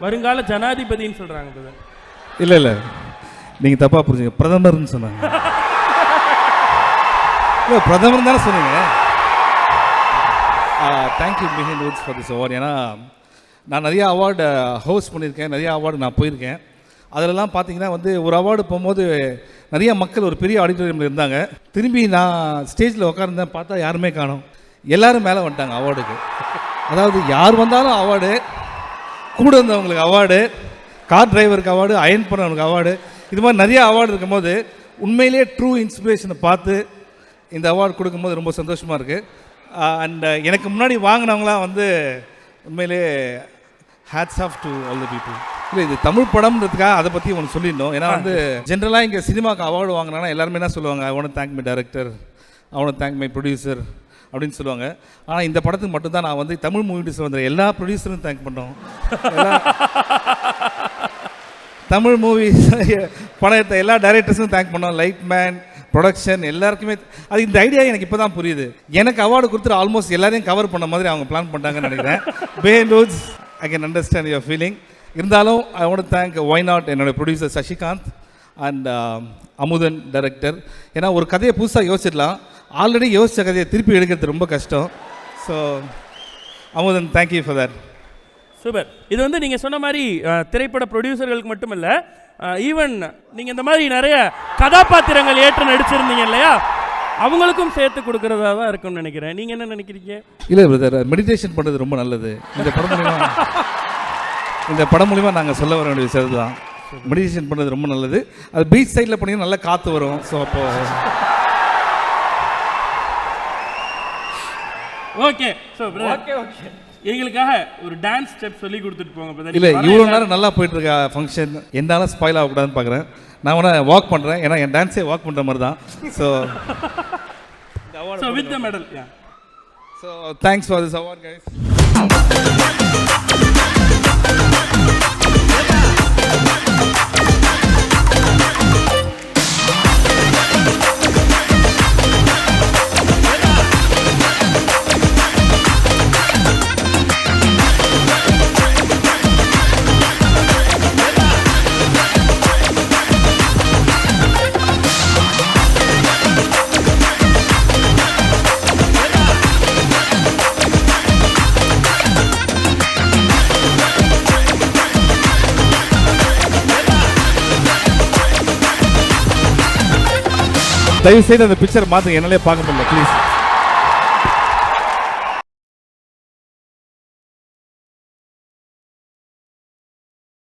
வருங்கால ஜனாதிபதின்னு சொல்றாங்க பிரதர். இல்லை இல்லை, நீங்கள் தப்பாக புரிஞ்சுங்க, பிரதமர்னு சொன்னாங்க. இல்லை, பிரதமர் தானே சொன்னீங்க. Thank you Behindwoods for this award. ஏன்னா நான் நிறையா அவார்டு ஹோஸ்ட் பண்ணியிருக்கேன், நிறையா அவார்டு நான் போயிருக்கேன். அதிலெல்லாம் பார்த்தீங்கன்னா வந்து ஒரு அவார்டு போகும்போது நிறைய மக்கள் ஒரு பெரிய ஆடிட்டோரியமில் இருந்தாங்க. திரும்பி நான் ஸ்டேஜில் உட்கார்ந்தேன், பார்த்தா யாருமே காணோம். எல்லோரும் மேலே வந்துட்டாங்க அவார்டுக்கு. அதாவது யார் வந்தாலும் அவார்டு, கூட இருந்தவங்களுக்கு அவார்டு, கார் டிரைவருக்கு அவார்டு, அயன் பண்ணவனுக்கு அவார்டு, இது மாதிரி நிறைய அவார்டு இருக்கும்போது உண்மையிலே ட்ரூ இன்ஸ்பிரேஷனை பார்த்து இந்த அவார்டு கொடுக்கும்போது ரொம்ப சந்தோஷமாக இருக்குது. அண்ட் எனக்கு முன்னாடி வாங்கினவங்களாம் வந்து உண்மையிலே hats off to all the people. இல்லை, இது தமிழ் படம்ன்றதுக்காக அதை பற்றி ஒன்று சொல்லிடணும். ஏன்னா வந்து ஜென்ரலாக இங்கே சினிமாவுக்கு அவார்டு வாங்கினாங்கன்னா எல்லாருமே என்ன சொல்லுவாங்க, ஐ want thank my director, I want thank my producer அப்படின்னு சொல்லுவாங்க. ஆனால் இந்த படத்துக்கு மட்டும்தான் நான் வந்து தமிழ் மூவிஸில் வந்து எல்லா ப்ரொடியூசரும் தேங்க் பண்ணுறோம். தமிழ் மூவிஸ் படம் எடுத்த எல்லா டைரக்டர்ஸும் தேங்க் பண்ணோம். லைட் மேன், ப்ரொடக்ஷன், எல்லாருக்குமே. அது இந்த ஐடியா எனக்கு இப்போ தான் புரியுது. எனக்கு அவார்டு கொடுத்துட்டு ஆல்மோஸ்ட் எல்லாரையும் கவர் பண்ண மாதிரி அவங்க பிளான் பண்ணிட்டாங்கன்னு நினைக்கிறேன். Behindwoods, I can understand your feeling. இருந்தாலும் I want thank why not என்னோடய producer Sasikanth and Amudhan director. ஏன்னா ஒரு கதையை புதுசாக யோசிச்சிடலாம், ஆல்ரெடி யோசித்த கதையை திருப்பி எடுக்கிறது ரொம்ப கஷ்டம். So Amudhan, thank you for that. Super. இது வந்து நீங்கள் சொன்ன மாதிரி திரைப்பட ப்ரொடியூசர்களுக்கு மட்டும் இல்லை, ஈவன் நீங்கள் இந்த மாதிரி நிறைய கதாபாத்திரங்கள் ஏற்று நடிச்சிருந்தீங்க இல்லையா, அவங்களுக்கும் சேர்த்து கொடுக்குறதா தான் இருக்கும்னு நினைக்கிறேன். நீங்கள் என்ன நினைக்கிறீங்க? இல்லை பிரதர், மெடிடேஷன் பண்ணுறது ரொம்ப நல்லது. இந்த படம் மூலிமா நாங்கள் சொல்ல வர வேண்டிய விஷயம் தான். மெடிடேஷன் பண்ணுறது ரொம்ப நல்லது. அது பீச் சைடில் பண்ணிங்கன்னா நல்லா காற்று வரும். ஸோ அப்போ ஓகே. ஸோ ஓகே ஓகே, எங்களுக்காக ஒரு டான்ஸ் ஸ்டெப் சொல்லி கொடுத்துட்டு போங்க. இல்லை, இவ்வளோ நேரம் நல்லா போயிட்டு இருக்க ஃபங்க்ஷன் என்னால் ஸ்பாயில் ஆகக்கூடாதுன்னு பார்க்குறேன். நான் வேணா வாக் பண்ணுறேன், ஏன்னா என் டான்ஸே வாக் பண்ணுற மாதிரி தான். So with the medal. So thanks for this award guys. தயவு செய்து அந்த பிக்சர் மாற்றுங்க, என்னாலே பார்க்க முடியல ப்ளீஸ்.